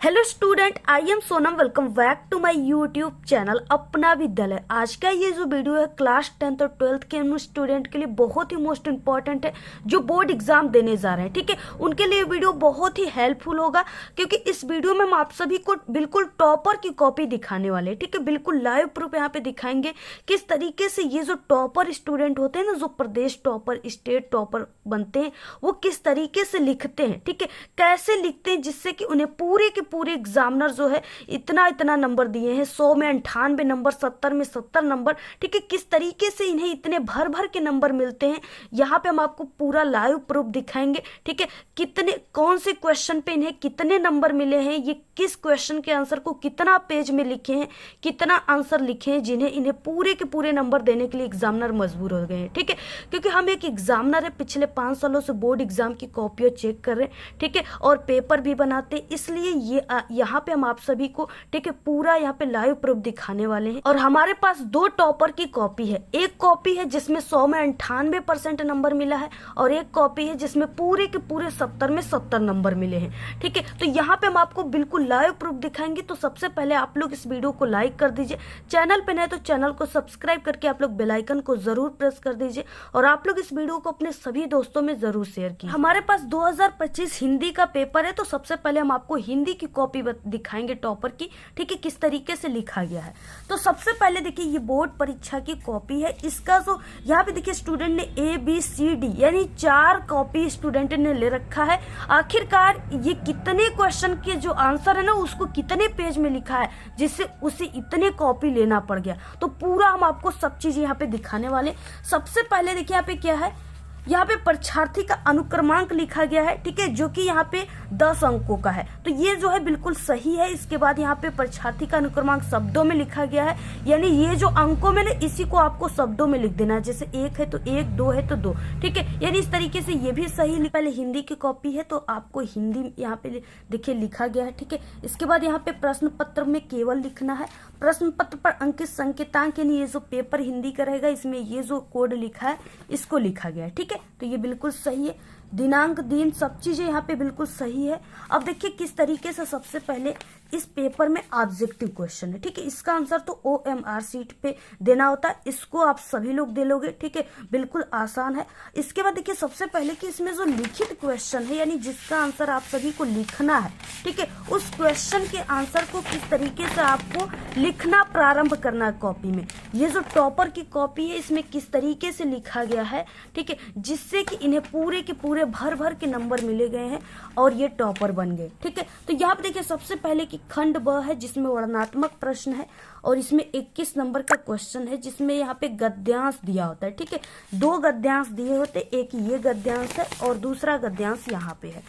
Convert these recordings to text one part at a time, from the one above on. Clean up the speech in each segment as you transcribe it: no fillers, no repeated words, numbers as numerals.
Hello student, I am Sonam. Welcome back to my YouTube channel Apna Vidyalaya. आज का ये जो वीडियो है क्लास 10th और 12th के स्टूडेंट के लिए बहुत ही मोस्ट इंपॉर्टेंट है, जो बोर्ड एग्जाम देने जा रहे हैं। ठीक है, उनके लिए वीडियो बहुत ही हेल्पफुल होगा, क्योंकि इस वीडियो में हम आप सभी को बिल्कुल टॉपर की कॉपी दिखाने वाले हैं। ठीक है, बिल्कुल लाइव प्रूफ यहाँ पे दिखाएंगे किस तरीके से ये जो टॉपर स्टूडेंट होते हैं ना, जो प्रदेश टॉपर, स्टेट टॉपर बनते हैं, वो किस तरीके से लिखते हैं। ठीक है, कैसे लिखते हैं जिससे कि उन्हें पूरे एग्जामिनर जो है इतना नंबर दिए हैं, 100 में 98 नंबर, 70 में 70 नंबर। ठीक है, किस तरीके से इन्हें इतने भर के नंबर मिलते हैं, यहाँ पे हम आपको पूरा लाइव प्रूफ दिखाएंगे। ठीक है, कितने कौन से क्वेश्चन पे इन्हें कितने नंबर मिले हैं, ये किस क्वेश्चन के आंसर को कितना पेज में लिखे हैं, कितना आंसर लिखे हैं, जिन्हें इन्हें पूरे के पूरे नंबर देने के लिए एग्जामिनर मजबूर हो गए हैं। ठीक है, क्योंकि हम एक एग्जामिनर है, पिछले 5 सालों से बोर्ड एग्जाम की कॉपियां चेक कर रहे हैं। ठीक है, और पेपर भी बनाते हैं, इसलिए ये यहाँ पे हम आप सभी को, ठीक है, पूरा यहाँ पे लाइव प्रूफ दिखाने वाले हैं। और हमारे पास 2 टॉपर की कॉपी है। एक कॉपी है जिसमें 100 में 98% नंबर मिला है, और एक कॉपी है जिसमें पूरे के पूरे 70 में 70 नंबर मिले हैं। ठीक है, तो यहाँ पे हम आपको बिल्कुल लाइव प्रूफ दिखाएंगे। तो सबसे पहले आप लोग इस वीडियो को लाइक कर दीजिए, चैनल पे नए तो चैनल को सब्सक्राइब करके आप लोग बेल आइकन को जरूर प्रेस कर दीजिए, और आप लोग इस वीडियो को अपने सभी दोस्तों में जरूर शेयर कीजिए। हमारे पास 2025 हिंदी का पेपर है, तो सबसे पहले हम आपको हिंदी की कॉपी दिखाएंगे टॉपर की। ठीक है, किस तरीके से लिखा गया है। तो सबसे पहले देखिए, ये बोर्ड परीक्षा की कॉपी है। इसका जो यहाँ पे देखिए, स्टूडेंट ने ABCD यानी 4 कॉपी स्टूडेंट ने ले रखा है। आखिरकार ये कितने क्वेश्चन के जो आंसर है ना, उसको कितने पेज में लिखा है, जिससे उसे इतने कॉपी लेना पड़ गया। तो पूरा हम आपको सब चीज यहाँ पे दिखाने वाले। सबसे पहले देखिए, यहाँ पे क्या है, यहाँ पे परीक्षार्थी का अनुक्रमांक लिखा गया है। ठीक है, जो कि यहाँ पे 10 अंकों का है, तो ये जो है बिल्कुल सही है। इसके बाद यहाँ पे परीक्षार्थी का अनुक्रमांक शब्दों में लिखा गया है, यानी ये जो अंकों में ना, इसी को आपको शब्दों में लिख देना है। जैसे 1 है तो 1, 2 है तो 2। ठीक है, यानी इस तरीके से ये भी सही। पहले हिंदी की कॉपी है, तो आपको हिंदी यहाँ पे देखिए लिखा गया है। ठीक है, इसके बाद यहाँ पे प्रश्न पत्र में केवल लिखना है। प्रश्न पत्र पर अंकित संकेतांक, यानी ये जो पेपर हिंदी का रहेगा, इसमें ये जो कोड लिखा है, इसको लिखा गया है। ठीक है, तो ये बिल्कुल सही है। दिनांक, दिन, सब चीजें यहाँ पे बिल्कुल सही है। अब देखिए किस तरीके से सबसे पहले इस पेपर में ऑब्जेक्टिव क्वेश्चन है। ठीक है, इसका आंसर तो OMR सीट पे देना होता है, इसको आप सभी लोग दे लोगे। ठीक है, बिल्कुल आसान है। इसके बाद देखिए, सबसे पहले कि इसमें जो लिखित क्वेश्चन है, यानी जिसका आंसर आप सभी को लिखना है, ठीक है, उस क्वेश्चन के आंसर को किस तरीके से आपको लिखना प्रारंभ करना है कॉपी में। ये जो टॉपर की कॉपी है, इसमें किस तरीके से लिखा गया है, ठीक है, जिससे कि इन्हें पूरे के पूरे भर के नंबर मिले गए हैं और ये टॉपर बन गए। ठीक है, तो यहाँ पे देखिए, सबसे पहले कि खंड ब है, जिसमें वर्णनात्मक प्रश्न है, और इसमें 21 नंबर का क्वेश्चन है, जिसमें यहाँ पे गद्यांश दिया होता है। ठीक है, 2 गद्यांश दिए होते, एक ये गद्यांश है और दूसरा गद्यांश यहाँ पे है,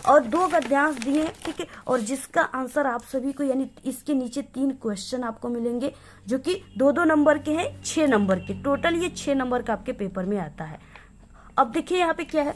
और 2 गद्यांश दिए हैं। ठीक है, और जिसका आंसर आप सभी को, यानी इसके नीचे 3 क्वेश्चन आपको मिलेंगे, जो कि 2-2 नंबर के हैं, 6 नंबर के। टोटल ये 6 नंबर का आपके पेपर में आता है। अब देखिए यहाँ पे क्या है,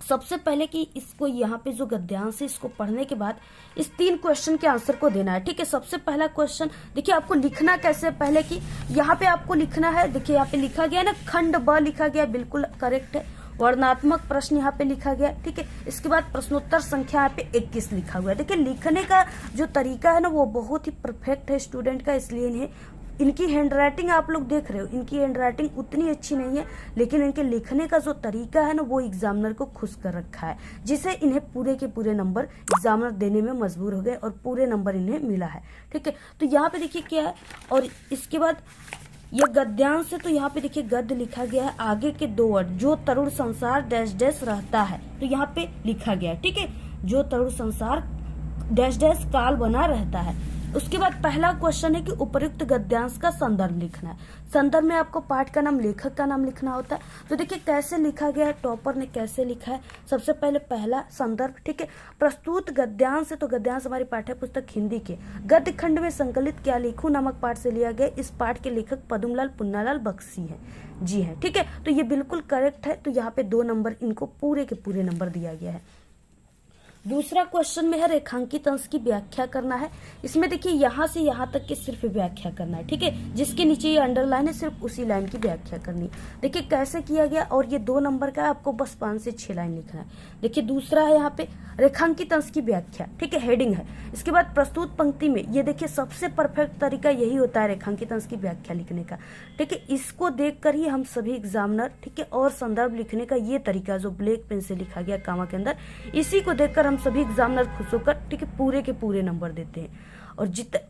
सबसे पहले कि इसको यहाँ पे जो गद्यांश है, इसको पढ़ने के बाद इस 3 क्वेश्चन के आंसर को देना है। ठीक है, सबसे पहला क्वेश्चन देखिए, आपको लिखना कैसे, पहले कि यहाँ पे आपको लिखना है। देखिए यहाँ पे लिखा गया है ना, खंड ब लिखा गया, बिल्कुल करेक्ट है। वर्णनात्मक प्रश्न यहाँ पे लिखा गया। ठीक है, इसके बाद प्रश्नोत्तर संख्या यहाँ पे 21 लिखा हुआ है। देखिए, लिखने का जो तरीका है ना, वो बहुत ही परफेक्ट है स्टूडेंट का, इसलिए इन्हें, इनकी हैंड राइटिंग आप लोग देख रहे हो, इनकी हैंड राइटिंग उतनी अच्छी नहीं है, लेकिन इनके लिखने का जो तरीका है ना, वो एग्जामिनर को खुश कर रखा है, जिसे इन्हें पूरे के पूरे नंबर एग्जामिनर देने में मजबूर हो गए, और पूरे नंबर इन्हें मिला है। ठीक है, तो यहाँ पे देखिए क्या है, और इसके बाद ये गद्यांश है, तो यहाँ पे देखिए गद्य लिखा गया है, आगे के 2 वर्ड, जो तरुण संसार डैश डैश रहता है, तो यहाँ पे लिखा गया है। ठीक है, जो तरुण संसार डैश डैश काल बना रहता है। उसके बाद पहला क्वेश्चन है कि उपयुक्त गद्यांश का संदर्भ लिखना है। संदर्भ में आपको पाठ का नाम, लेखक का नाम लिखना होता है। तो देखिए कैसे लिखा गया है, टॉपर ने कैसे लिखा है। सबसे पहले पहला संदर्भ, ठीक है, प्रस्तुत गद्यांश है, तो गद्यांश हमारी पाठ्य पुस्तक हिंदी के गद्य खंड में संकलित क्या लिखूं नामक पाठ से लिया गया। इस पाठ के लेखक पद्मलाल पुन्नालाल बख्शी हैं, जी है। ठीक है, तो ये बिल्कुल करेक्ट है। तो यहाँ पे 2 नंबर, इनको पूरे के पूरे नंबर दिया गया है। दूसरा क्वेश्चन में है रेखांकित अंश की व्याख्या करना है। इसमें देखिए यहाँ से यहाँ तक की सिर्फ व्याख्या करना है, ठीक है। जिसके नीचे ये अंडरलाइन है सिर्फ उसी लाइन की व्याख्या करनी है। देखिए कैसे किया गया, और ये 2 नंबर का है, आपको बस 5 से 6 लाइन लिखना है। देखिए दूसरा है यहाँ पे रेखांकित अंश की व्याख्या, ठीक है, हेडिंग है। इसके बाद प्रस्तुत पंक्ति में ये देखिए सबसे परफेक्ट तरीका यही होता है रेखांकित अंश की व्याख्या लिखने का, ठीक है। इसको देखकर ही हम सभी एग्जामिनर, ठीक है, और संदर्भ लिखने का ये तरीका जो ब्लैक पेन से लिखा गया कामा के अंदर, इसी को देखकर हम सभी एग्जामिनर खुश होकर, ठीक है, पूरे के पूरे नंबर देते हैं।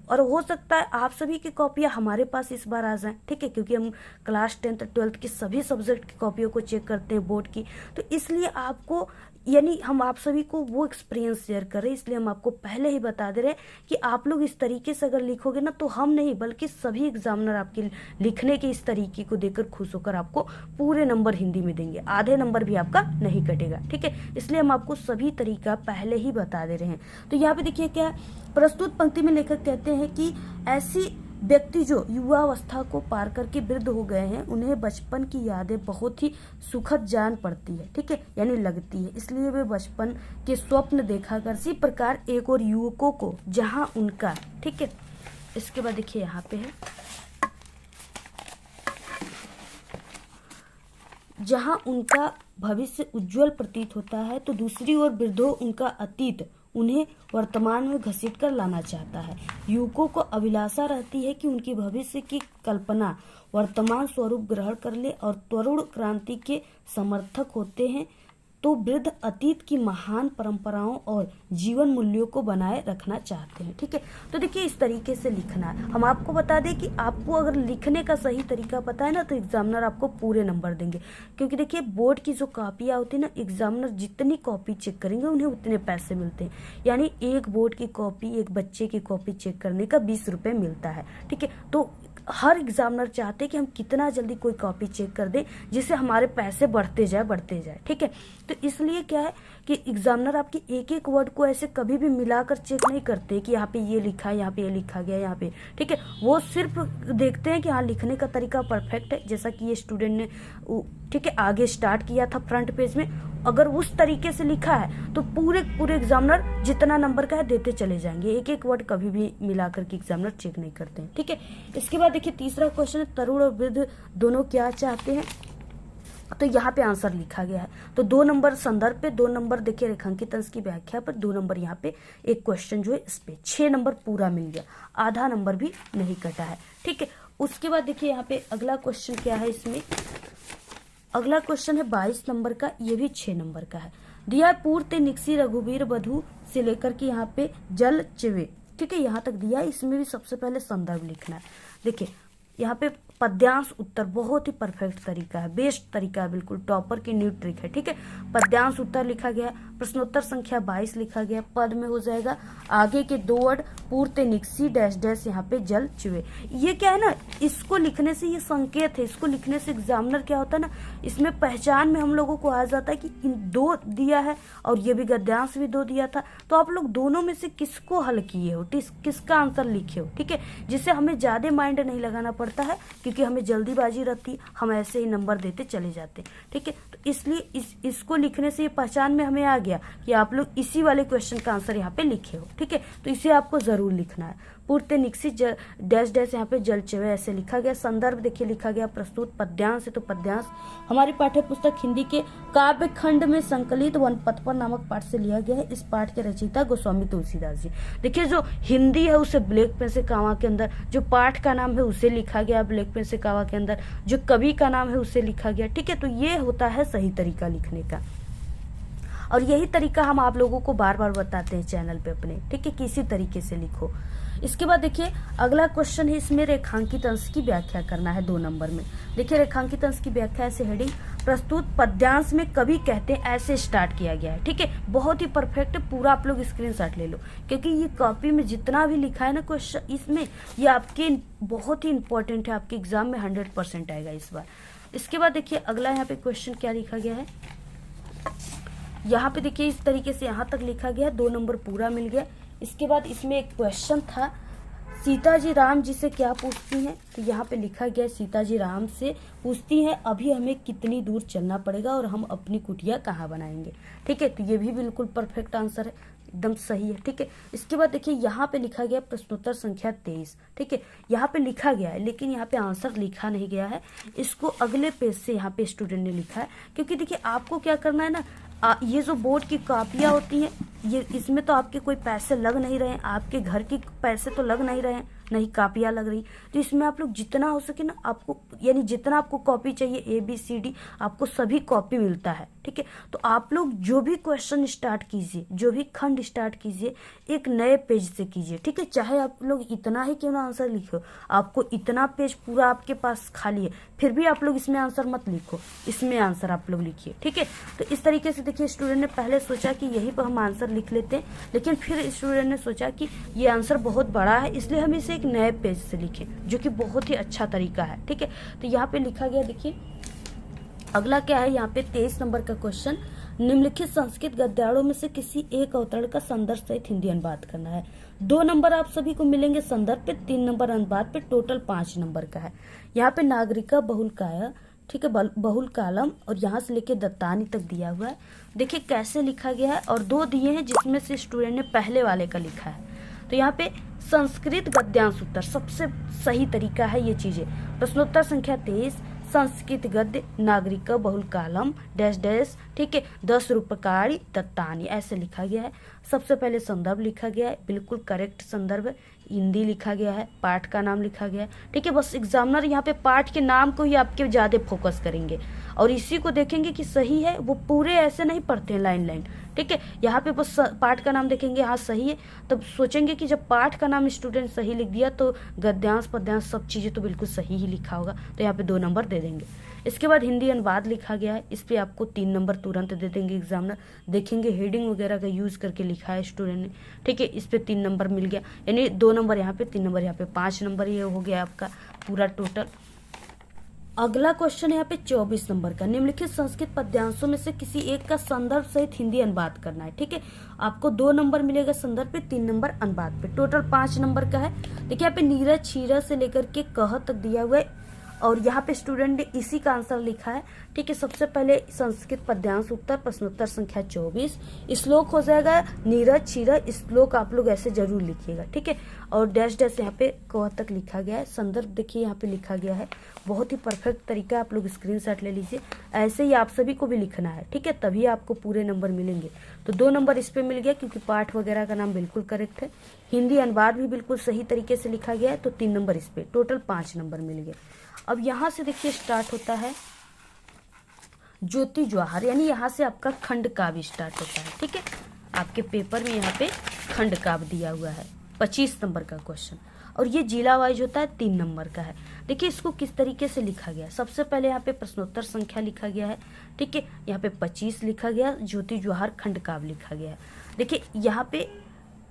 और हो सकता है आप सभी की कॉपियां हमारे पास इस बार आ जाएं, ठीक है, क्योंकि हम क्लास 10th 12th की सभी सब्जेक्ट की कॉपियों को चेक करते हैं बोर्ड की, तो इसलिए आपको यानी हम आप सभी को वो एक्सपीरियंस शेयर कर रहे हैं, इसलिए हम आपको पहले ही बता दे रहे हैं कि आप लोग इस तरीके से अगर लिखोगे ना तो हम नहीं बल्कि सभी एग्जामिनर आपके लिखने के इस तरीके को देखकर खुश होकर आपको पूरे नंबर हिंदी में देंगे, आधे नंबर भी आपका नहीं कटेगा, ठीक है। इसलिए हम आपको सभी तरीका पहले ही बता दे रहे हैं। तो यहाँ पे देखिए क्या है, प्रस्तुत पंक्ति में लेखक कहते हैं कि ऐसी व्यक्ति जो युवावस्था को पार करके वृद्ध हो गए हैं उन्हें बचपन की यादें बहुत ही सुखद जान पड़ती है, ठीक है, यानी लगती है, इसलिए वे बचपन के स्वप्न देखा कर। इसी प्रकार एक और युवकों को जहां उनका, ठीक है, इसके बाद देखिए यहाँ पे है, जहां उनका भविष्य उज्जवल प्रतीत होता है तो दूसरी ओर वृद्धों उनका अतीत उन्हें वर्तमान में घसीट कर लाना चाहता है। युवकों को अभिलाषा रहती है कि उनकी भविष्य की कल्पना वर्तमान स्वरूप ग्रहण कर ले और तरुण क्रांति के समर्थक होते हैं तो वृद्ध अतीत की महान परंपराओं और जीवन मूल्यों को बनाए रखना चाहते हैं, ठीक है। तो देखिए इस तरीके से लिखना है। हम आपको बता दें कि आपको अगर लिखने का सही तरीका पता है ना तो एग्जामिनर आपको पूरे नंबर देंगे, क्योंकि देखिए बोर्ड की जो कॉपियाँ होती है ना, एग्जामिनर जितनी कॉपी चेक करेंगे उन्हें उतने पैसे मिलते हैं, यानी एक बोर्ड की कॉपी, एक बच्चे की कॉपी चेक करने का 20 रुपये मिलता है, ठीक है। तो हर एग्जामिनर चाहते हैं कि हम कितना जल्दी कोई कॉपी चेक कर दें जिससे हमारे पैसे बढ़ते जाए, ठीक है। तो इसलिए क्या है कि एग्जामिनर आपके एक एक वर्ड को ऐसे कभी भी मिलाकर चेक नहीं करते कि यहाँ पे ये लिखा है, यहाँ पे ये लिखा गया, यहाँ पे, ठीक है। वो सिर्फ देखते हैं कि हाँ लिखने का तरीका परफेक्ट है, जैसा कि ये स्टूडेंट ने, ठीक है, आगे स्टार्ट किया था फ्रंट पेज में, अगर उस तरीके से लिखा है तो पूरे एग्जामिनर जितना नंबर का है देते चले जाएंगे, एक एक वर्ड कभी भी मिलाकर के एग्जामिनर चेक नहीं करते हैं, ठीक है। इसके बाद देखिए तीसरा क्वेश्चन है, तरुण और वृद्ध दोनों क्या चाहते हैं, तो यहाँ पे आंसर लिखा गया है। तो 2 नंबर संदर्भ पे, 2 नंबर देखिए रेखांकित अंश की व्याख्या पर, 2 नंबर यहाँ पे एक क्वेश्चन जो है इस पे 6 नंबर पूरा मिल गया, आधा नंबर भी नहीं कटा है, ठीक है। उसके बाद देखिए यहाँ पे अगला क्वेश्चन क्या है, इसमें अगला क्वेश्चन है 22 नंबर का, ये भी 6 नंबर का है। दिया पूर्ते निक्सी रघुवीर बधू से लेकर के यहाँ पे जल चिवे, ठीक है, यहाँ तक दिया है। इसमें भी सबसे पहले संदर्भ लिखना है। देखिए यहाँ पे पद्यांश उत्तर बहुत ही परफेक्ट तरीका है, बेस्ट तरीका है, बिल्कुल टॉपर की न्यू ट्रिक है, ठीक है। पद्यांश उत्तर लिखा गया, प्रश्नोत्तर संख्या 22 लिखा गया, पद में हो जाएगा आगे के 2 वर्ड पूर्ते निक्सी डैश डैश यहाँ पे जल चुए। ये क्या है ना, इसको लिखने से ये संकेत है, इसको लिखने से एग्जामिनर क्या होता है ना, इसमें पहचान में हम लोगों को आ जाता है कि इन 2 दिया है और ये भी गद्यांश भी 2 दिया था, तो आप लोग दोनों में से किसको हल किए हो, किसका आंसर लिखे हो, ठीक है, जिससे हमें ज्यादा माइंड नहीं लगाना पड़ता है, क्योंकि हमें जल्दीबाजी रहती है, हम ऐसे ही नंबर देते चले जाते हैं, ठीक है। तो इसलिए इसको लिखने से ये पहचान में हमें आ गया कि आप लोग इसी वाले क्वेश्चन का आंसर यहाँ पे लिखे हो, ठीक है। तो इसे आपको जरूर लिखना है। पूर्ते निक्सी डैश डैश यहाँ पे जल चेवे ऐसे लिखा गया। संदर्भ देखिए लिखा गया प्रस्तुत पद्यांश है, तो पद्यांश हमारी पाठ्य पुस्तक हिंदी के काव्य खंड में संकलित वनपत्पर नामक पाठ से लिया गया है। इस पाठ के रचयिता गोस्वामी तुलसीदास जी। देखिए जो हिंदी है उसे ब्लैक पेन से कावा के अंदर, जो पाठ का नाम है उसे लिखा गया ब्लैक पेन से कावा के अंदर, जो कवि का नाम है उसे लिखा गया, ठीक है। तो ये होता है सही तरीका लिखने का, और यही तरीका हम आप लोगों को बार बार बताते हैं चैनल पे अपने, ठीक है, किसी तरीके से लिखो। इसके बाद देखिए अगला क्वेश्चन है, इसमें रेखांकित अंश की व्याख्या करना है 2 नंबर में। देखिए रेखांकित अंश की व्याख्या ऐसे हेडिंग, प्रस्तुत पद्यांश में कवि कहते हैं ऐसे स्टार्ट किया गया है, ठीक है। बहुत ही परफेक्ट, पूरा आप लोग स्क्रीनशॉट ले लो, क्योंकि ये कॉपी में जितना भी लिखा है ना क्वेश्चन, इसमें ये आपके बहुत ही इंपॉर्टेंट है, आपके एग्जाम में 100% आएगा इस बार। इसके बाद देखिए अगला यहाँ पे क्वेश्चन क्या लिखा गया है, यहाँ पे देखिए इस तरीके से यहाँ तक लिखा गया है, 2 नंबर पूरा मिल गया। इसके बाद इसमें एक क्वेश्चन था, सीता जी राम जी से क्या पूछती हैं, तो यहाँ पे लिखा गया सीता जी राम से पूछती हैं अभी हमें कितनी दूर चलना पड़ेगा और हम अपनी कुटिया कहाँ बनाएंगे। ठीक है, तो ये भी बिल्कुल परफेक्ट आंसर है, एकदम सही है। ठीक है, इसके बाद देखिए यहाँ पे लिखा गया प्रश्नोत्तर संख्या 23। ठीक है, यहाँ पे लिखा गया है लेकिन यहाँ पे आंसर लिखा नहीं गया है, इसको अगले पेज से यहाँ पे स्टूडेंट ने लिखा है। क्योंकि देखिए आपको क्या करना है ना, ये जो बोर्ड की कॉपियाँ होती हैं ये इसमें तो आपके कोई पैसे लग नहीं रहे हैं, आपके घर की पैसे तो लग नहीं रहे हैं, नहीं कापियाँ लग रही, तो इसमें आप लोग जितना हो सके ना आपको, यानी जितना आपको कॉपी चाहिए ABCD आपको सभी कॉपी मिलता है। ठीक है, तो आप लोग जो भी क्वेश्चन स्टार्ट कीजिए, जो भी खंड स्टार्ट कीजिए, एक नए पेज से कीजिए। ठीक है, चाहे आप लोग इतना ही क्यों ना आंसर लिखो, आपको इतना पेज पूरा आपके पास खाली है फिर भी आप लोग इसमें आंसर मत लिखो, इसमें आंसर आप लोग लिखिए। ठीक है, तो इस तरीके से देखिए स्टूडेंट ने पहले सोचा कि यहीं पर हम आंसर लिख लेते हैं, लेकिन फिर स्टूडेंट ने सोचा कि ये आंसर बहुत बड़ा है इसलिए हम इसे एक नए पेज से लिखें, जो कि बहुत ही अच्छा तरीका है। ठीक है, तो यहाँ पे लिखा गया, देखिए अगला क्या है, यहाँ पे 23 नंबर का क्वेश्चन, निम्नलिखित संस्कृत गद्यार्णों में से किसी एक अवतरण का संदर्भ सहित हिंदी अनुवाद करना है। 2 नंबर आप सभी को मिलेंगे संदर्भ पे, 3 नंबर अनुवाद पे, टोटल 5 नंबर का है। यहाँ पे नागरिका बहुलकाय, ठीक है, बहुल कालम और यहाँ से लेके दत्तानी तक दिया हुआ है। देखिए कैसे लिखा गया है, और 2 दिए हैं जिसमें से स्टूडेंट ने पहले वाले का लिखा है। तो यहाँ पे संस्कृत गद्यांश उत्तर सबसे सही तरीका है ये चीजें। प्रश्नोत्तर संख्या 23, संस्कृत गद्य नागरिका बहुल कालम डैश डैश, ठीक है, 10 रूपकारी दत्तानी, ऐसे लिखा गया है। सबसे पहले संदर्भ लिखा गया है, बिल्कुल करेक्ट संदर्भ है, हिंदी लिखा गया है, पाठ का नाम लिखा गया है। ठीक है, बस एग्जामिनर यहाँ पे पाठ के नाम को ही आपके ज्यादा फोकस करेंगे और इसी को देखेंगे कि सही है, वो पूरे ऐसे नहीं पढ़ते हैं लाइन लाइन। ठीक है, यहाँ पे बस पाठ का नाम देखेंगे, हाँ सही है, तब सोचेंगे कि जब पाठ का नाम स्टूडेंट सही लिख दिया तो गद्यांश पद्यांश सब चीजें तो बिल्कुल सही ही लिखा होगा, तो यहाँ पे 2 नंबर दे देंगे। इसके बाद हिंदी अनुवाद लिखा गया है, इस पे आपको 3 नंबर तुरंत दे देंगे एग्जामिनर, देखेंगे हेडिंग वगैरह का यूज करके लिखा है स्टूडेंट ने। ठीक है, इस पे 3 नंबर मिल गया, यानी 2 नंबर यहाँ पे, 3 नंबर यहाँ पे, 5 नंबर ये हो गया आपका पूरा टोटल। अगला क्वेश्चन है यहाँ पे 24 नंबर का, निम्नलिखित संस्कृत पद्यांशों में से किसी एक का संदर्भ सहित हिंदी अनुवाद करना है। ठीक है, आपको 2 नंबर मिलेगा संदर्भ पे, 3 नंबर अनुवाद पे, टोटल 5 नंबर का है। देखिए यहाँ पे नीरज छीरा से लेकर के कह तक दिया हुआ है और यहाँ पे स्टूडेंट ने इसी का आंसर लिखा है। ठीक है, सबसे पहले संस्कृत पद्यांश उत्तर प्रश्नोत्तर संख्या 24, श्लोक हो जाएगा नीरज छीरा, श्लोक आप लोग ऐसे जरूर लिखिएगा। ठीक है, और डैश डैश यहाँ पे कह तक लिखा गया है। संदर्भ देखिए यहाँ पे लिखा गया है, बहुत ही परफेक्ट तरीका, आप लोग स्क्रीनशॉट ले लीजिए, ऐसे ही आप सभी को भी लिखना है। ठीक है, तभी आपको पूरे नंबर मिलेंगे। तो 2 नंबर इस पे मिल गया क्योंकि पाठ वगैरह का नाम बिल्कुल करेक्ट है, हिंदी अनुवाद भी बिल्कुल सही तरीके से लिखा गया है, तो 3 नंबर इस पे, टोटल 5 नंबर मिल गए। अब यहाँ से देखिए स्टार्ट होता है ज्योति जवाहर, यानी यहाँ से आपका खंड काव्य स्टार्ट होता है। ठीक है, आपके पेपर में यहाँ पे खंड काव्य दिया हुआ है, 25 नंबर का क्वेश्चन, और ये जिला वाइज होता है, 3 नंबर का है। देखिए इसको किस तरीके से लिखा गया है, सबसे पहले यहाँ पे प्रश्नोत्तर संख्या लिखा गया है। ठीक है, यहाँ पे 25 लिखा गया, ज्योति जवाहर खंड काव्य लिखा गया है। देखिए यहाँ पे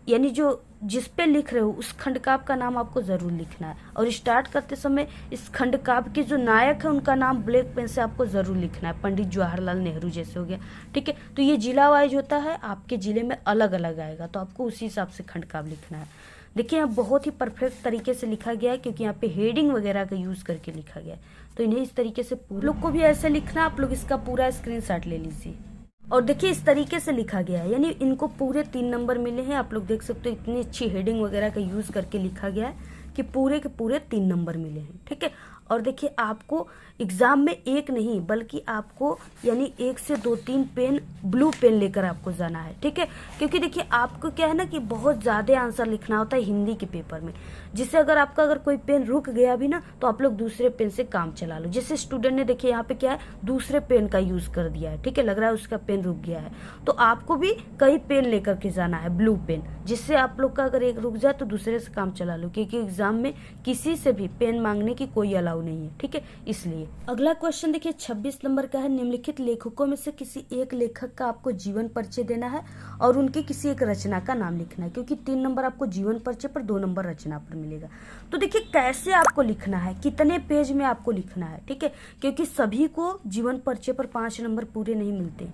यानी जो जिस पे लिख रहे हो उस खंड काव्य का नाम आपको जरूर लिखना है, और स्टार्ट करते समय इस खंड काव्य के जो नायक है उनका नाम ब्लैक पेन से आपको जरूर लिखना है, पंडित जवाहरलाल नेहरू जैसे हो गया। ठीक है, तो ये जिला वाइज होता है, आपके जिले में अलग अलग आएगा, तो आपको उसी हिसाब से खंड काव्य लिखना है। देखिए यहाँ बहुत ही परफेक्ट तरीके से लिखा गया है क्योंकि यहाँ पे हेडिंग वगैरह का यूज करके लिखा गया है, तो इन्हें इस तरीके से लोग को भी ऐसे लिखना, आप लोग इसका पूरा स्क्रीनशॉट ले लीजिए। और देखिए इस तरीके से लिखा गया है, यानी इनको पूरे 3 नंबर मिले हैं, आप लोग देख सकते हो इतनी अच्छी हेडिंग वगैरह का यूज करके लिखा गया है कि पूरे के पूरे 3 नंबर मिले हैं। ठीक है, और देखिए आपको एग्जाम में एक नहीं बल्कि आपको यानी 1 से 2-3 पेन ब्लू पेन लेकर आपको जाना है। ठीक है, क्योंकि देखिए आपको क्या है ना कि बहुत ज्यादा आंसर लिखना होता है हिंदी के पेपर में, जिससे अगर कोई पेन रुक गया भी ना तो आप लोग दूसरे पेन से काम चला लो। जैसे स्टूडेंट ने देखिए यहाँ पे क्या है दूसरे पेन का यूज कर दिया है। ठीक है, लग रहा है उसका पेन रुक गया है, तो आपको भी कई पेन लेकर के जाना है ब्लू पेन, जिससे आप लोग का अगर एक रुक जाए तो दूसरे से काम चला लो, क्योंकि एग्जाम में किसी से भी पेन मांगने की कोई अलाउ नहीं है। ठीक है, इसलिए अगला क्वेश्चन देखिए 26 नंबर का है, निम्नलिखित लेखकों में से किसी एक लेखक का आपको जीवन परिचय देना है और उनकी किसी एक रचना का नाम लिखना है, क्योंकि 3 नंबर आपको जीवन परिचय पर, 2 नंबर रचना पर मिलेगा। तो देखिए कैसे आपको लिखना है, कितने पेज में आपको लिखना है। ठीक है, क्योंकि सभी को जीवन परिचय पर 5 नंबर पूरे नहीं मिलते,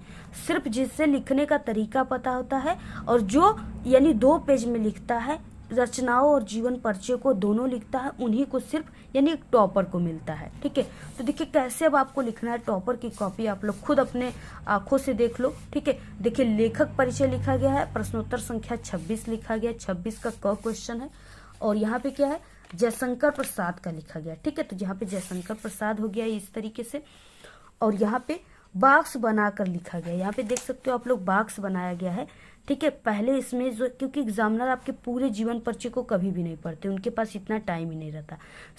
सिर्फ जिससे लिखने का तरीका पता होता है और जो यानी 2 पेज में लिखता है रचनाओं और जीवन परिचय को दोनों लिखता है उन्हीं को सिर्फ यानी एक टॉपर को मिलता है। ठीक है, तो देखिए कैसे अब आपको लिखना है। टॉपर की कॉपी आप लोग खुद अपने आंखों से देख लो। ठीक है, देखिए लेखक परिचय लिखा गया है, प्रश्नोत्तर संख्या 26 लिखा गया है, 26 का क क्वेश्चन है। और यहाँ पे क्या है, जयशंकर प्रसाद का लिखा गया। ठीक है, तो यहाँ पे जयशंकर प्रसाद हो गया इस तरीके से। और यहाँ पे बॉक्स बनाकर लिखा गया, यहाँ पे देख सकते हो आप लोग बॉक्स बनाया गया है। ठीक है, पहले इसमें जो, क्योंकि एग्जामिनर आपके पूरे जीवन परिचय को कभी भी नहीं पढ़ते, उनके पास इतना टाइम ही नहीं रहता।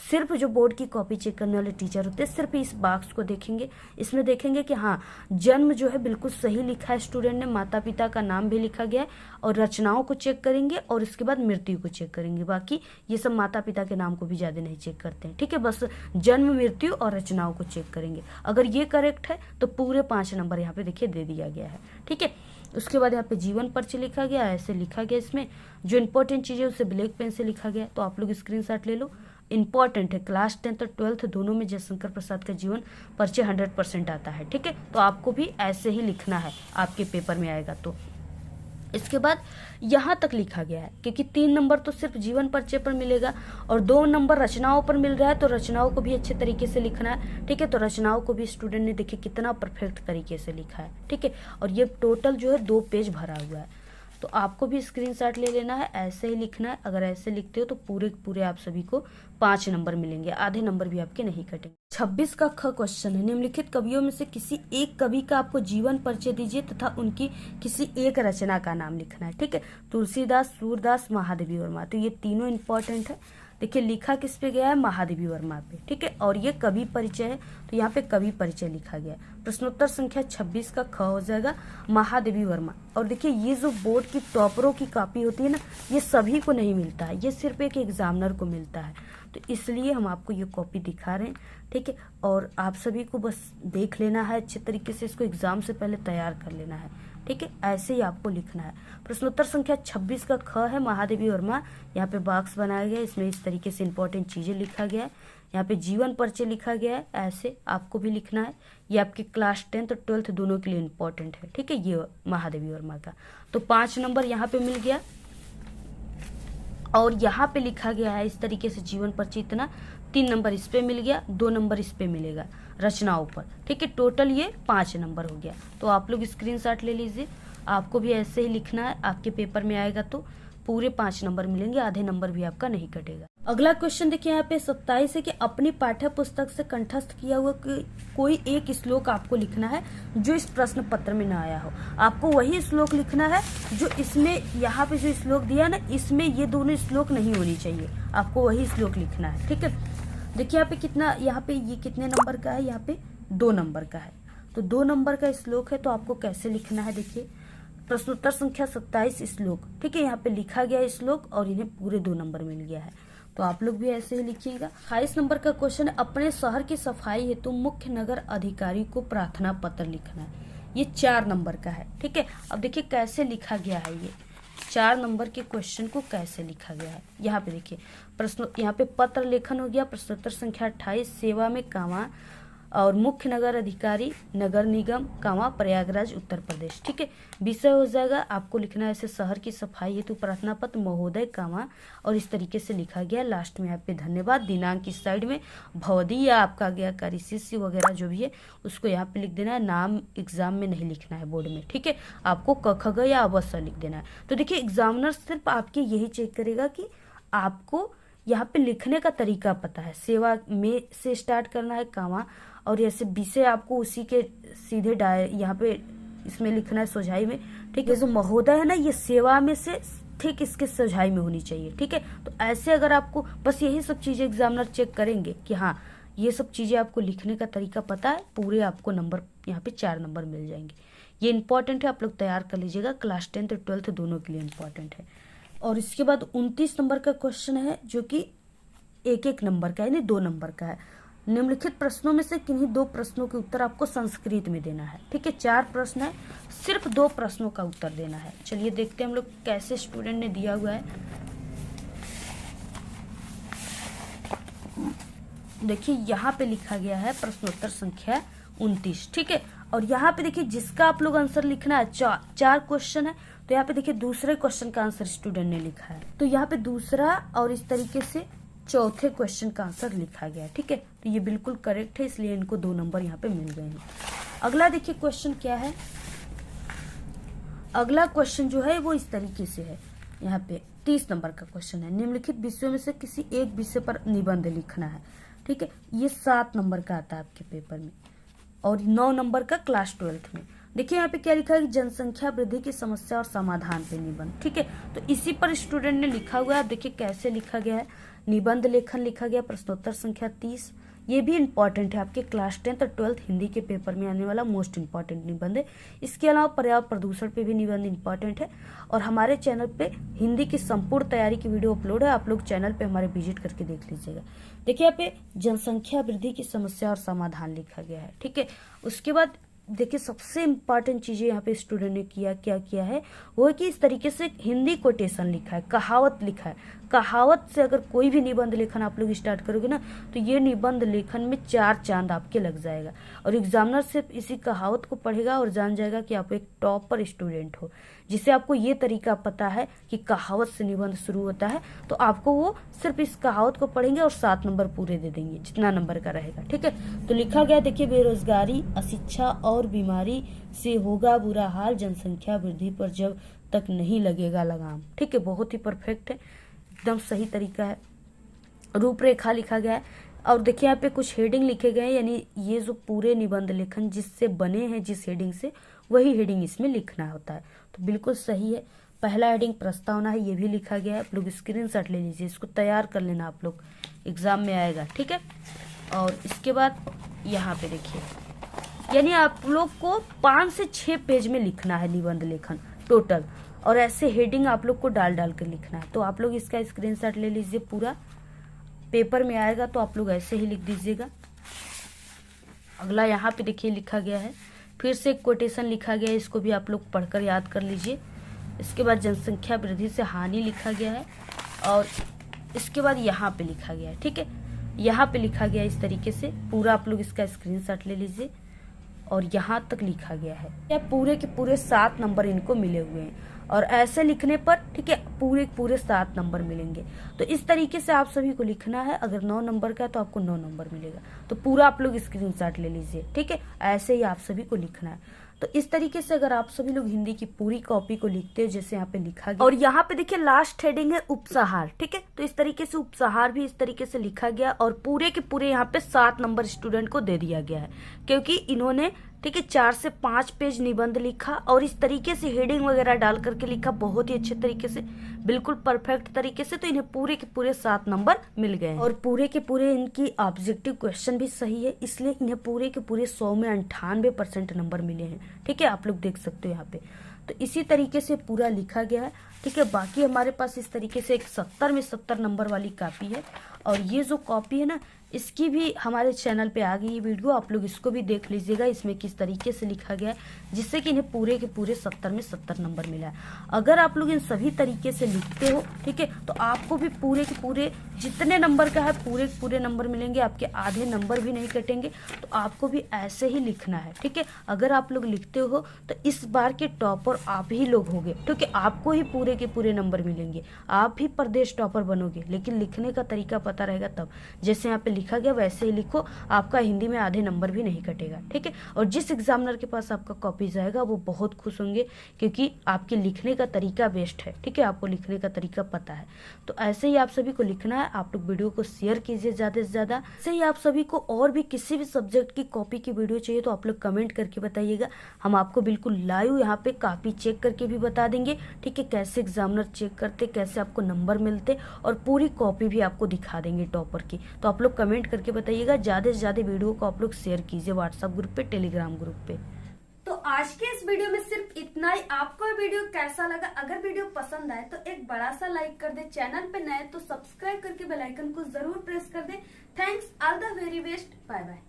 सिर्फ जो बोर्ड की कॉपी चेक करने वाले टीचर होते हैं सिर्फ इस बॉक्स को देखेंगे, इसमें देखेंगे कि हाँ जन्म जो है बिल्कुल सही लिखा है स्टूडेंट ने, माता पिता का नाम भी लिखा गया है, और रचनाओं को चेक करेंगे और इसके बाद मृत्यु को चेक करेंगे। बाकी ये सब माता पिता के नाम को भी ज़्यादा नहीं चेक करते हैं। ठीक है, बस जन्म मृत्यु और रचनाओं को चेक करेंगे। अगर ये करेक्ट है तो पूरे 5 नंबर यहाँ पे देखिए दे दिया गया है। ठीक है, उसके बाद यहाँ पे जीवन परिचय लिखा गया, ऐसे लिखा गया। इसमें जो इंपॉर्टेंट चीज़ है उसे ब्लैक पेन से लिखा गया, तो आप लोग स्क्रीनशॉट ले लो। इंपॉर्टेंट है, क्लास 10th और 12th दोनों में जयशंकर प्रसाद का जीवन परिचय 100% आता है। ठीक है, तो आपको भी ऐसे ही लिखना है, आपके पेपर में आएगा। तो इसके बाद यहाँ तक लिखा गया है, क्योंकि 3 नंबर तो सिर्फ जीवन परिचय पर मिलेगा और 2 नंबर रचनाओं पर मिल रहा है, तो रचनाओं को भी अच्छे तरीके से लिखना है। ठीक है, तो रचनाओं को भी स्टूडेंट ने देखिए कितना परफेक्ट तरीके से लिखा है। ठीक है, और ये टोटल जो है 2 पेज भरा हुआ है, तो आपको भी स्क्रीनशॉट ले लेना है, ऐसे ही लिखना है। अगर ऐसे लिखते हो तो पूरे आप सभी को 5 नंबर मिलेंगे, आधे नंबर भी आपके नहीं कटेंगे। 26 का ख क्वेश्चन है, निम्नलिखित कवियों में से किसी एक कवि का आपको जीवन परिचय दीजिए तथा उनकी किसी एक रचना का नाम लिखना है। ठीक है, तुलसीदास, सूरदास, महादेवी वर्मा, तो ये तीनों इंपॉर्टेंट है। देखिए लिखा किस पे गया है, महादेवी वर्मा पे। ठीक है, और ये कवि परिचय है, तो यहाँ पे कवि परिचय लिखा गया है। प्रश्नोत्तर संख्या 26 का ख हो जाएगा महादेवी वर्मा। और देखिए ये जो बोर्ड की टॉपरों की कॉपी होती है ना, ये सभी को नहीं मिलता है, ये सिर्फ एक एग्जामिनर को मिलता है, तो इसलिए हम आपको ये कॉपी दिखा रहे हैं। ठीक है, और आप सभी को बस देख लेना है अच्छे तरीके से, इसको एग्जाम से पहले तैयार कर लेना है। ठीक है, ऐसे ही आपको लिखना है। प्रश्नोत्तर संख्या 26 का ख है महादेवी वर्मा, यहाँ पे बॉक्स बनाया गया है, इसमें इस तरीके से इंपॉर्टेंट चीजें लिखा गया है। यहाँ पे जीवन परिचय लिखा गया है, ऐसे आपको भी लिखना है। ये आपके क्लास 10th और 12th दोनों के लिए इंपॉर्टेंट है। ठीक है, ये महादेवी वर्मा का, तो 5 नंबर यहाँ पे मिल गया। और यहाँ पे लिखा गया है इस तरीके से जीवन परिचय इतना, 3 नंबर इस पे मिल गया, 2 नंबर इस पे मिलेगा रचनाओं पर। ठीक है, टोटल ये 5 नंबर हो गया। तो आप लोग स्क्रीनशॉट ले लीजिए, आपको भी ऐसे ही लिखना है, आपके पेपर में आएगा तो पूरे 5 नंबर मिलेंगे, आधे नंबर भी आपका नहीं कटेगा। अगला क्वेश्चन देखिए यहाँ पे 27 है कि अपनी पाठ्य पुस्तक से कंठस्थ किया हुआ कोई एक श्लोक आपको लिखना है जो इस प्रश्न पत्र में न आया हो। आपको वही श्लोक लिखना है जो इसमें, यहाँ पे जो श्लोक दिया ना, इसमें ये दोनों श्लोक नहीं होनी चाहिए, आपको वही श्लोक लिखना है। ठीक है, देखिए यहाँ पे कितना, यहाँ पे ये कितने नंबर का है, यहाँ पे 2 नंबर का है, तो 2 नंबर का श्लोक है, तो आपको कैसे लिखना है। देखिए प्रश्नोत्तर संख्या 27 श्लोक। ठीक है, यहाँ पे लिखा गया श्लोक और इन्हें पूरे 2 नंबर मिल गया है, तो आप लोग भी ऐसे ही लिखिएगा। 28 नंबर का क्वेश्चन है, अपने शहर की सफाई हेतु मुख्य नगर अधिकारी को प्रार्थना पत्र लिखना है। ये 4 नंबर का है। ठीक है, अब देखिए कैसे लिखा गया है, ये 4 नंबर के क्वेश्चन को कैसे लिखा गया है। यहाँ पे देखिए प्रश्न, यहाँ पे पत्र लेखन हो गया, प्रश्नोत्तर संख्या 28, सेवा में कामा और मुख्य नगर अधिकारी नगर निगम कामा प्रयागराज उत्तर प्रदेश। ठीक है, विषय हो जाएगा आपको लिखना है ऐसे, शहर की सफाई हेतु प्रार्थना पत्र महोदय कामा, और इस तरीके से लिखा गया। लास्ट में यहाँ पे धन्यवाद, दिनांक की साइड में भवदी या आपका आज्ञाकारी शिष्य वगैरह जो भी है उसको यहाँ पे लिख देना है। नाम एग्जाम में नहीं लिखना है बोर्ड में। ठीक है, आपको क ख ग या अवश्य लिख देना है। तो देखिए एग्जामिनर सिर्फ आपके यही चेक करेगा कि आपको यहाँ पे लिखने का तरीका पता है, सेवा में से स्टार्ट करना है कामा, और ऐसे विषय आपको उसी के सीधे यहाँ पे इसमें लिखना है सोझाई में। ठीक है, जो महोदय है ना, ये सेवा में से ठीक इसके सोझाई में होनी चाहिए। ठीक है, तो ऐसे अगर आपको बस यही सब चीजें एग्जामिनर चेक करेंगे कि हाँ ये सब चीजें आपको लिखने का तरीका पता है, पूरे आपको नंबर यहाँ पे 4 नंबर मिल जाएंगे। ये इंपॉर्टेंट है, आप लोग तैयार कर लीजिएगा, क्लास 10th और 12th दोनों के लिए इंपॉर्टेंट है। और इसके बाद 29 नंबर का क्वेश्चन है जो कि 1-1 नंबर का है, यानी 2 नंबर का है। निम्नलिखित प्रश्नों में से किन्हीं 2 प्रश्नों के उत्तर आपको संस्कृत में देना है। ठीक है, 4 प्रश्न है, सिर्फ 2 प्रश्नों का उत्तर देना है। चलिए देखते हैं हम लोग कैसे स्टूडेंट ने दिया हुआ है। देखिए यहाँ पे लिखा गया है प्रश्नोत्तर संख्या 29। ठीक है, और यहाँ पे देखिए जिसका आप लोग आंसर लिखना है, 4 क्वेश्चन है, तो यहाँ पे देखिए दूसरे क्वेश्चन का आंसर स्टूडेंट ने लिखा है, तो यहाँ पे दूसरा और इस तरीके से चौथे क्वेश्चन का आंसर लिखा गया है। ठीक है, तो ये बिल्कुल करेक्ट है, इसलिए इनको 2 नंबर यहाँ पे मिल गए हैं। अगला देखिए क्वेश्चन क्या है। अगला क्वेश्चन जो है वो इस तरीके से है, यहाँ पे 30 नंबर का क्वेश्चन है। निम्नलिखित विषयों में से किसी एक विषय पर निबंध लिखना है। ठीक है, ये 7 नंबर का आता है आपके पेपर में और 9 नंबर का क्लास 12th में। देखिए यहाँ पे क्या लिखा है कि जनसंख्या वृद्धि की समस्या और समाधान पे निबंध। ठीक है, तो इसी पर स्टूडेंट ने लिखा हुआ है। आप देखिए कैसे लिखा गया है, निबंध लेखन लिखा गया, प्रश्नोत्तर संख्या 30। ये भी इंपॉर्टेंट है, आपके क्लास 10th और 12th हिंदी के पेपर में आने वाला मोस्ट इंपॉर्टेंट निबंध है। इसके अलावा पर्यावरण प्रदूषण पे भी निबंध इंपॉर्टेंट है और हमारे चैनल पे हिंदी की संपूर्ण तैयारी की वीडियो अपलोड है, आप लोग चैनल पे हमारे विजिट करके देख लीजिएगा। देखिए यहाँ पे जनसंख्या वृद्धि की समस्या और समाधान लिखा गया है। ठीक है, उसके बाद देखिए सबसे इम्पॉर्टेंट चीजें यहाँ पे स्टूडेंट ने क्या किया है वो है कि इस तरीके से हिंदी कोटेशन लिखा है, कहावत लिखा है। कहावत से अगर कोई भी निबंध लेखन आप लोग स्टार्ट करोगे ना, तो ये निबंध लेखन में 4 चांद आपके लग जाएगा और एग्जामिनर सिर्फ इसी कहावत को पढ़ेगा और जान जाएगा कि आप एक टॉपर स्टूडेंट हो, जिसे आपको ये तरीका पता है कि कहावत से निबंध शुरू होता है। तो आपको वो सिर्फ इस कहावत को पढ़ेंगे और 7 नंबर पूरे दे देंगे, जितना नंबर का रहेगा। ठीक है, तो लिखा गया देखिए, बेरोजगारी, अशिक्षा और बीमारी से होगा बुरा हाल, जनसंख्या वृद्धि पर जब तक नहीं लगेगा लगाम। ठीक है, बहुत ही परफेक्ट है, एकदम सही तरीका है। रूपरेखा लिखा गया है और देखिए यहाँ पे कुछ हेडिंग लिखे गए हैं, यानी ये जो पूरे निबंध लेखन जिससे बने हैं, जिस हेडिंग से, वही हेडिंग इसमें लिखना होता है। तो बिल्कुल सही है। पहला हेडिंग प्रस्तावना है, ये भी लिखा गया है। आप लोग स्क्रीनशॉट ले लीजिए, इसको तैयार कर लेना, आप लोग एग्जाम में आएगा। ठीक है, और इसके बाद यहाँ पे देखिए, यानी आप लोग को 5 से 6 पेज में लिखना है निबंध लेखन टोटल, और ऐसे हेडिंग आप लोग को डाल डाल कर लिखना है। तो आप लोग इसका स्क्रीनशॉट ले लीजिए, पूरा पेपर में आएगा तो आप लोग ऐसे ही लिख दीजिएगा। अगला यहाँ पे देखिए लिखा गया है, फिर से एक कोटेशन लिखा गया है, इसको भी आप लोग पढ़कर याद कर लीजिए। इसके बाद जनसंख्या वृद्धि से हानि लिखा गया है और इसके बाद यहाँ पे लिखा गया है। ठीक है, यहाँ पे लिखा गया है इस तरीके से, पूरा आप लोग इसका स्क्रीनशॉट ले लीजिए और यहाँ तक लिखा गया है। यह पूरे के पूरे 7 नंबर इनको मिले हुए हैं और ऐसे लिखने पर, ठीक है, पूरे पूरे 7 नंबर मिलेंगे। तो इस तरीके से आप सभी को लिखना है। अगर 9 नंबर का है तो आपको 9 नंबर मिलेगा। तो पूरा आप लोग स्क्रीनशॉट ले लीजिए। ठीक है, ऐसे ही आप सभी को लिखना है। तो इस तरीके से अगर आप सभी लोग हिंदी की पूरी कॉपी को लिखते हो जैसे यहाँ पे लिखा गया, और यहाँ पे देखिए लास्ट हेडिंग है उपसहार। ठीक है, तो इस तरीके से उपसहार भी इस तरीके से लिखा गया और पूरे के पूरे यहाँ पे 7 नंबर स्टूडेंट को दे दिया गया है, क्योंकि इन्होंने, ठीक है, 4 से 5 पेज निबंध लिखा और इस तरीके से हेडिंग वगैरह डाल करके लिखा, बहुत ही अच्छे तरीके से, बिल्कुल परफेक्ट तरीके से। तो इन्हें पूरे के पूरे 7 नंबर मिल गए और पूरे के पूरे इनकी ऑब्जेक्टिव क्वेश्चन भी सही है, इसलिए इन्हें पूरे के पूरे 100 में 98% नंबर मिले हैं। ठीक है, आप लोग देख सकते हो यहाँ पे। तो इसी तरीके से पूरा लिखा गया है। ठीक है, बाकी हमारे पास इस तरीके से एक 70 में 70 नंबर वाली कॉपी है और ये जो कॉपी है ना, इसकी भी हमारे चैनल पे आ गई ये वीडियो, आप लोग इसको भी देख लीजिएगा, इसमें किस तरीके से लिखा गया है, जिससे कि इन्हें पूरे के पूरे 70 में 70 नंबर मिला है। अगर आप लोग इन सभी तरीके से लिखते हो, ठीक है, तो आपको भी पूरे के पूरे जितने नंबर का है पूरे के पूरे नंबर मिलेंगे, आपके आधे नंबर भी नहीं कटेंगे। तो आपको भी ऐसे ही लिखना है। ठीक है, अगर आप लोग लिखते हो तो इस बार के टॉपर आप ही लोग होंगे। ठीक है, आपको ही पूरे के पूरे नंबर मिलेंगे, आप ही प्रदेश टॉपर बनोगे, लेकिन लिखने का तरीका पता रहेगा तब। जैसे यहाँ पे लिखा गया वैसे ही लिखो, आपका हिंदी में आधे नंबर भी नहीं कटेगा। ठीक है, और जिस एग्जामिनर के पास आपका कॉपी जाएगा वो बहुत खुश होंगे, क्योंकि आपके लिखने का तरीका बेस्ट है। ठीक है, आपको लिखने का तरीका पता है। तो ऐसे ही आप सभी को लिखना है। आप लोग वीडियो को शेयर कीजिए ज्यादा से ज्यादा। ऐसे ही आप सभी को और भी किसी भी सब्जेक्ट की कॉपी की वीडियो चाहिए तो आप लोग कमेंट करके बताइएगा, हम आपको बिल्कुल लाइव यहाँ पे कॉपी चेक करके भी बता देंगे। ठीक है, कैसे एग्जामिनर चेक करते, कैसे आपको नंबर मिलते, और पूरी कॉपी भी आपको दिखा देंगे टॉपर की। तो आप लोग कमेंट करके बताइएगा। ज्यादा से ज्यादा वीडियो को आप लोग शेयर कीजिए व्हाट्सएप ग्रुप पे, टेलीग्राम ग्रुप पे। तो आज के इस वीडियो में सिर्फ इतना ही। आपको ये वीडियो कैसा लगा? अगर वीडियो पसंद आए तो एक बड़ा सा लाइक कर दे, चैनल पे नए तो सब्सक्राइब करके बेल आइकन को जरूर प्रेस कर दे। Thanks, all the very best, bye bye.